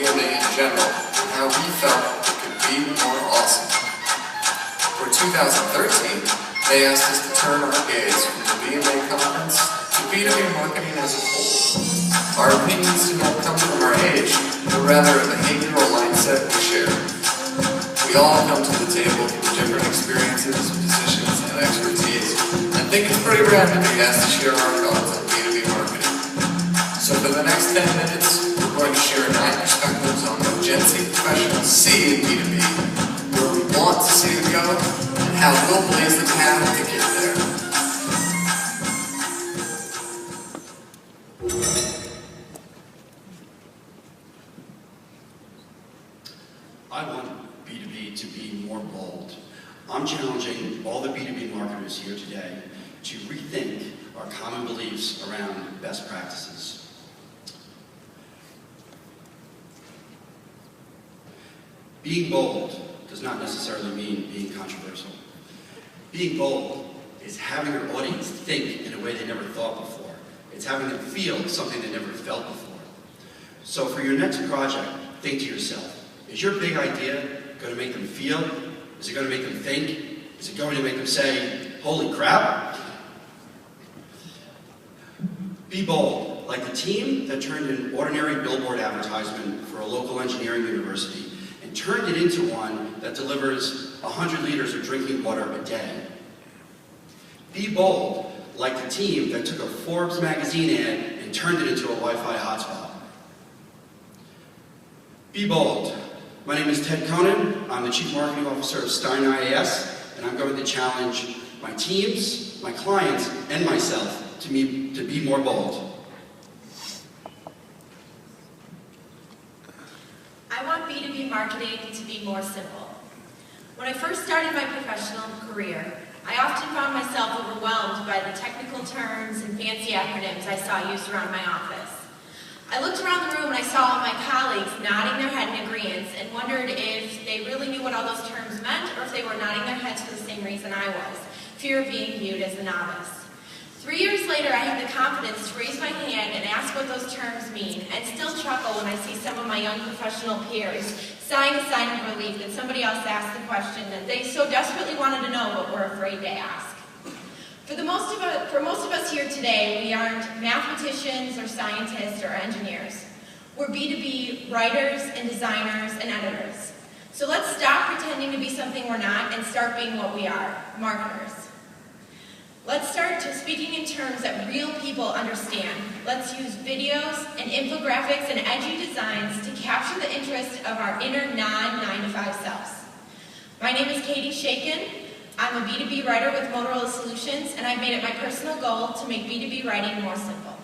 BMA in general, and how we felt it could be more awesome. For 2013, they asked us to turn our gaze from the BMA conference to B2B marketing as a whole. Our opinions do not come from our age, but rather a behavioral mindset we share. We all come to the table with different experiences, positions, and expertise, and think it's pretty rad to be asked to share our thoughts on B2B marketing. So for the next 10 minutes, we're going to share 9 perspectives on what Gen Z professionals see in B2B, where we want to see it go, and how we'll blaze the path to get there. I want B2B to be more bold. I'm challenging all the B2B marketers here today to rethink our common beliefs around best practices. Being bold does not necessarily mean being controversial. Being bold is having your audience think in a way they never thought before. It's having them feel something they never felt before. So for your next project, think to yourself, is your big idea going to make them feel? Is it going to make them think? Is it going to make them say, holy crap? Be bold, like the team that turned an ordinary billboard advertisement for a local engineering university and turned it into one that delivers 100 liters of drinking water a day. Be bold, like the team that took a Forbes magazine ad and turned it into a Wi-Fi hotspot. Be bold. My name is Ted Conan. I'm the Chief Marketing Officer of Stein IAS, and I'm going to challenge my teams, my clients, and myself to be more bold. I want B2B marketing to be more simple. When I first started my professional career, I often found myself overwhelmed by the technical terms and fancy acronyms I saw used around my office. I looked around the room and I saw all my colleagues nodding their head in agreement and wondered if they really knew what all those terms meant or if they were nodding their heads for the same reason I was, fear of being viewed as a novice. 3 years later, I had the confidence to raise my hand and ask what those terms mean, and still chuckle when I see some of my young professional peers sighing a sign of relief that somebody else asked the question that they so desperately wanted to know but were afraid to ask. For most of us here today, we aren't mathematicians or scientists or engineers. We're B2B writers and designers and editors. So let's stop pretending to be something we're not and start being what we are, marketers. Let's start speaking in terms that real people understand. Let's use videos and infographics and edgy designs to capture the interest of our inner non-9-to-5 selves. My name is Katie Shakin. I'm a B2B writer with Motorola Solutions, and I've made it my personal goal to make B2B writing more simple.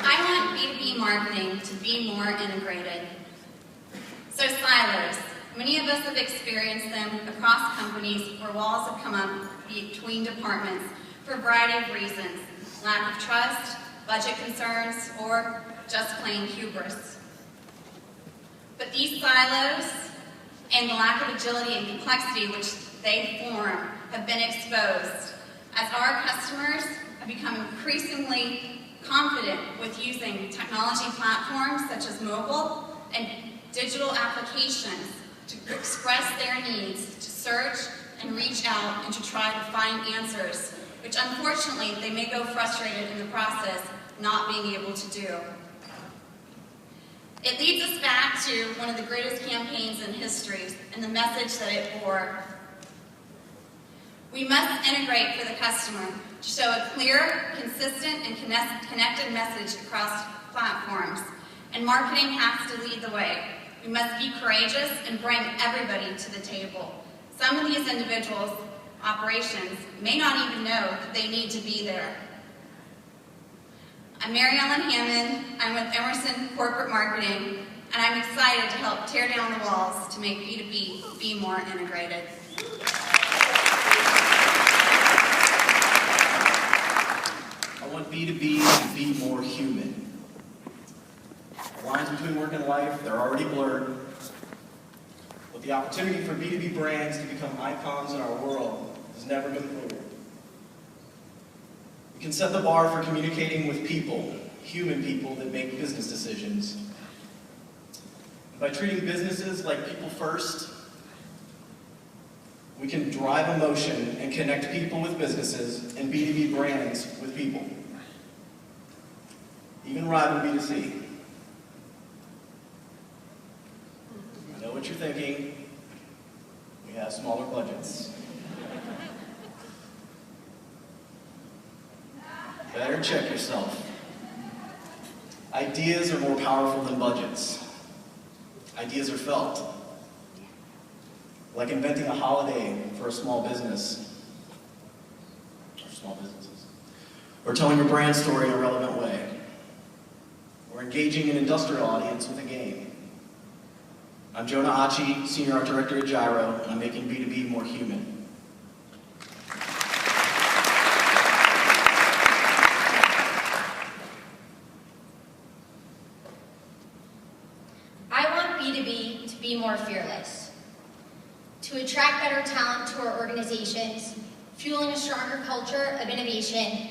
I want B2B marketing to be more integrated. So silos. Many of us have experienced them across companies where walls have come up between departments for a variety of reasons. Lack of trust, budget concerns, or just plain hubris. But these silos and the lack of agility and complexity which they form have been exposed as our customers have become increasingly confident with using technology platforms such as mobile and digital applications to express their needs, to search and reach out and to try to find answers, which unfortunately they may go frustrated in the process not being able to do. It leads us back to one of the greatest campaigns in history and the message that it bore. We must integrate for the customer to show a clear, consistent, and connected message across platforms, and marketing has to lead the way. We must be courageous and bring everybody to the table. Some of these individuals, operations, may not even know that they need to be there. I'm Mary Ellen Hammond. I'm with Emerson Corporate Marketing, and I'm excited to help tear down the walls to make B2B be more integrated. I want B2B to be more human. The lines between work and life, they're already blurred. But the opportunity for B2B brands to become icons in our world has never been clearer. We can set the bar for communicating with people, human people that make business decisions. By treating businesses like people first, we can drive emotion and connect people with businesses and B2B brands with people. Even rival B2C. I know what you're thinking. We have smaller budgets. Better check yourself. Ideas are more powerful than budgets. Ideas are felt. Like inventing a holiday for a small business, or small businesses, or telling your brand story in a relevant way, or engaging an industrial audience with a game. I'm Jonah Achi, Senior Art Director at Gyro, and I'm making B2B more human. I want B2B to be more fearless, to attract better talent to our organizations, fueling a stronger culture of innovation,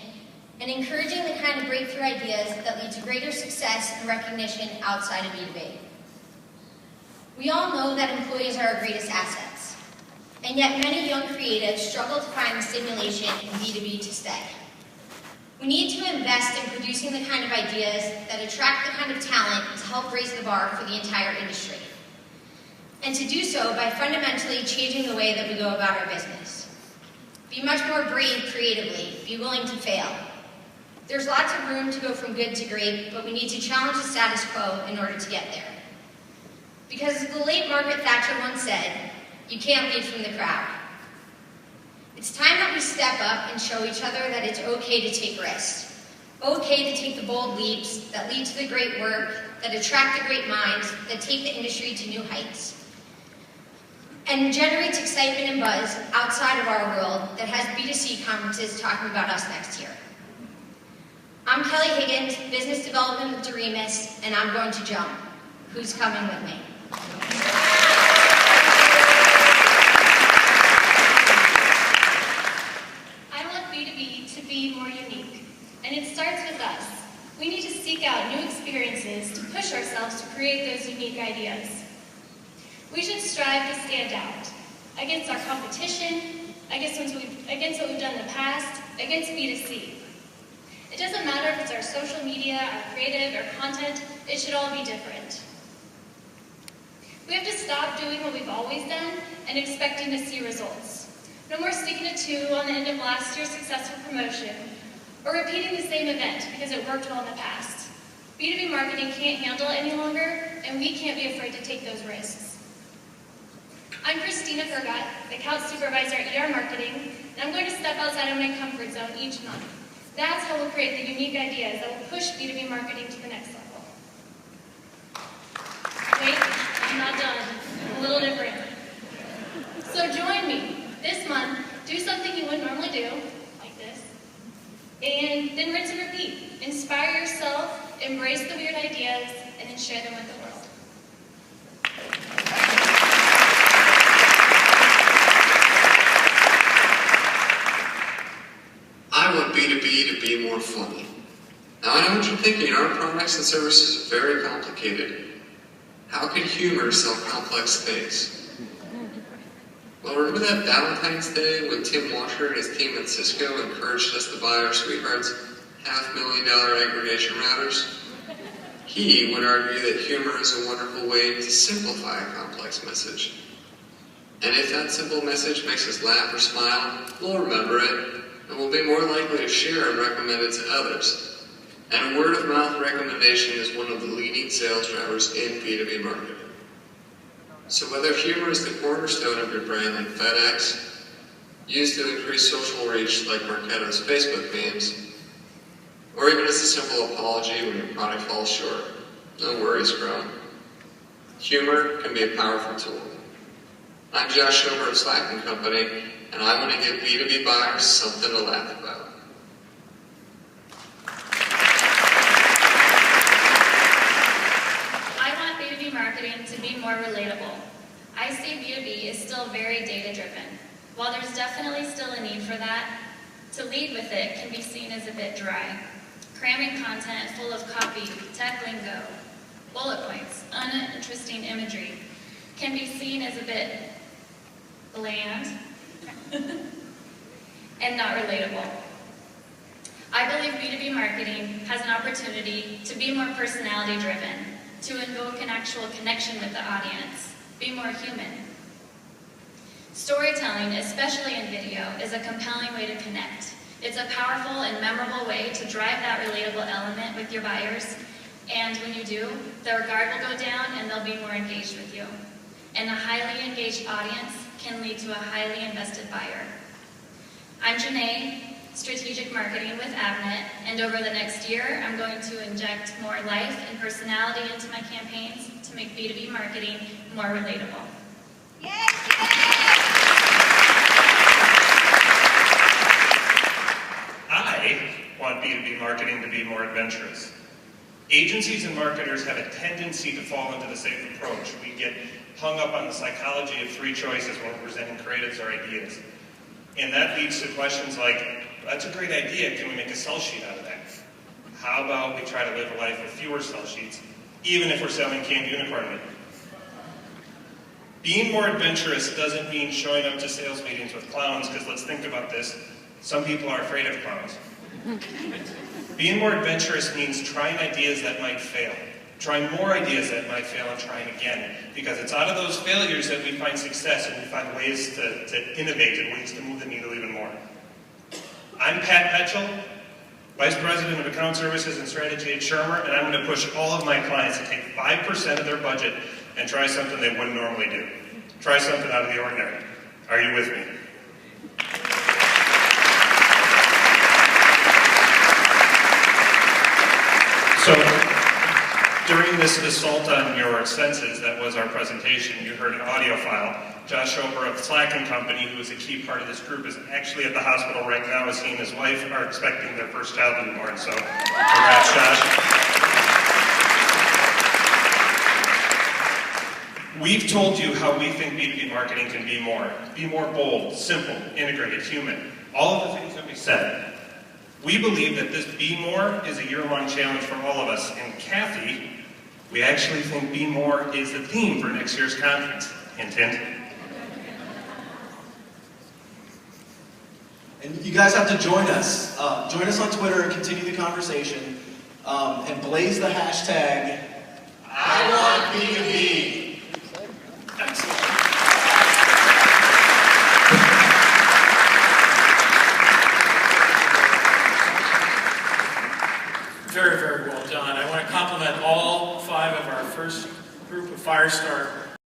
and encouraging the kind of breakthrough ideas that lead to greater success and recognition outside of B2B. We all know that employees are our greatest assets, and yet many young creatives struggle to find the stimulation in B2B to stay. We need to invest in producing the kind of ideas that attract the kind of talent to help raise the bar for the entire industry. And to do so by fundamentally changing the way that we go about our business. Be much more brave creatively, be willing to fail. There's lots of room to go from good to great, but we need to challenge the status quo in order to get there. Because as the late Margaret Thatcher once said, you can't lead from the crowd. It's time that we step up and show each other that it's okay to take risks. Okay to take the bold leaps that lead to the great work, that attract the great minds, that take the industry to new heights. And generates excitement and buzz outside of our world that has B2C conferences talking about us next year. I'm Kelly Higgins, Business Development with Doremus, and I'm going to jump. Who's coming with me? I want B2B to be more unique, and it starts with us. We need to seek out new experiences to push ourselves to create those unique ideas. We should strive to stand out against our competition, against what we've done in the past, against B2C. It doesn't matter if it's our social media, our creative, or content, it should all be different. We have to stop doing what we've always done and expecting to see results. No more sticking a 2 on the end of last year's successful promotion, or repeating the same event because it worked well in the past. B2B marketing can't handle it any longer, and we can't be afraid to take those risks. I'm Christina Fergat, the account supervisor at ER Marketing, and I'm going to step outside of my comfort zone each month. That's how we'll create the unique ideas that will push B2B marketing to the next level. Wait, I'm not done. I'm a little different. So join me this month. Do something you wouldn't normally do, like this, and then rinse and repeat. Inspire yourself, embrace the weird ideas, and then share them with the world. I want B2B to be more funny. Now I know what you're thinking, our products and services are very complicated. How can humor solve complex things? Well, remember that Valentine's Day when Tim Washer and his team at Cisco encouraged us to buy our sweethearts $500,000 aggregation routers? He would argue that humor is a wonderful way to simplify a complex message. And if that simple message makes us laugh or smile, we'll remember it, and we'll be more likely to share and recommend it to others. And word-of-mouth recommendation is one of the leading sales drivers in B2B marketing. So whether humor is the cornerstone of your brand like FedEx, used to increase social reach like Marketo's Facebook memes, or even as a simple apology when your product falls short, no worries, Chrome. Humor can be a powerful tool. I'm Josh Schober of Slack & Company, and I want to give B2B buyers something to laugh about. I want B2B marketing to be more relatable. I see B2B is still very data-driven. While there's definitely still a need for that, To lead with it can be seen as a bit dry. Cramming content full of copy, tech lingo, bullet points, uninteresting imagery can be seen as a bit bland and not relatable. I believe B2B marketing has an opportunity to be more personality driven, to invoke an actual connection with the audience, be more human. Storytelling, especially in video, is a compelling way to connect. It's a powerful and memorable way to drive that relatable element with your buyers, and when you do, their guard will go down and they'll be more engaged with you. And a highly engaged audience can lead to a highly invested buyer. I'm Janae, Strategic Marketing with Avnet, and over the next year, I'm going to inject more life and personality into my campaigns to make B2B marketing more relatable. I want B2B marketing to be more adventurous. Agencies and marketers have a tendency to fall into the same approach. We get hung up on the psychology of three choices when we're presenting creatives or ideas. And that leads to questions like, that's a great idea, can we make a sell sheet out of that? How about we try to live a life with fewer sell sheets, even if we're selling canned unicorn meat? Being more adventurous doesn't mean showing up to sales meetings with clowns, because let's think about this. Some people are afraid of clowns. Being more adventurous means trying ideas that might fail, trying more ideas that might fail, and trying again. Because it's out of those failures that we find success and we find ways to innovate and ways to move the needle even more. I'm Pat Petchel, Vice President of Account Services and Strategy at Shermer, and I'm going to push all of my clients to take 5% of their budget and try something they wouldn't normally do. Try something out of the ordinary. Are you with me? So, during this assault on your senses, that was our presentation, you heard an audio file. Josh Ober of Slack & Company, who is a key part of this group, is actually at the hospital right now as he and his wife are expecting their first child to be born. So, congrats, Josh. We've told you how we think B2B marketing can be more. Be more bold, simple, integrated, human. All of the things that we said. We believe that this Be More is a year-long challenge for all of us. And Kathy, we actually think Be More is the theme for next year's conference. Hint, hint. And you guys have to join us. Join us on Twitter and continue the conversation. And blaze the hashtag, I want B2B. Excellent. Very, very well done. I want to compliment all 5 of our first group of Firestar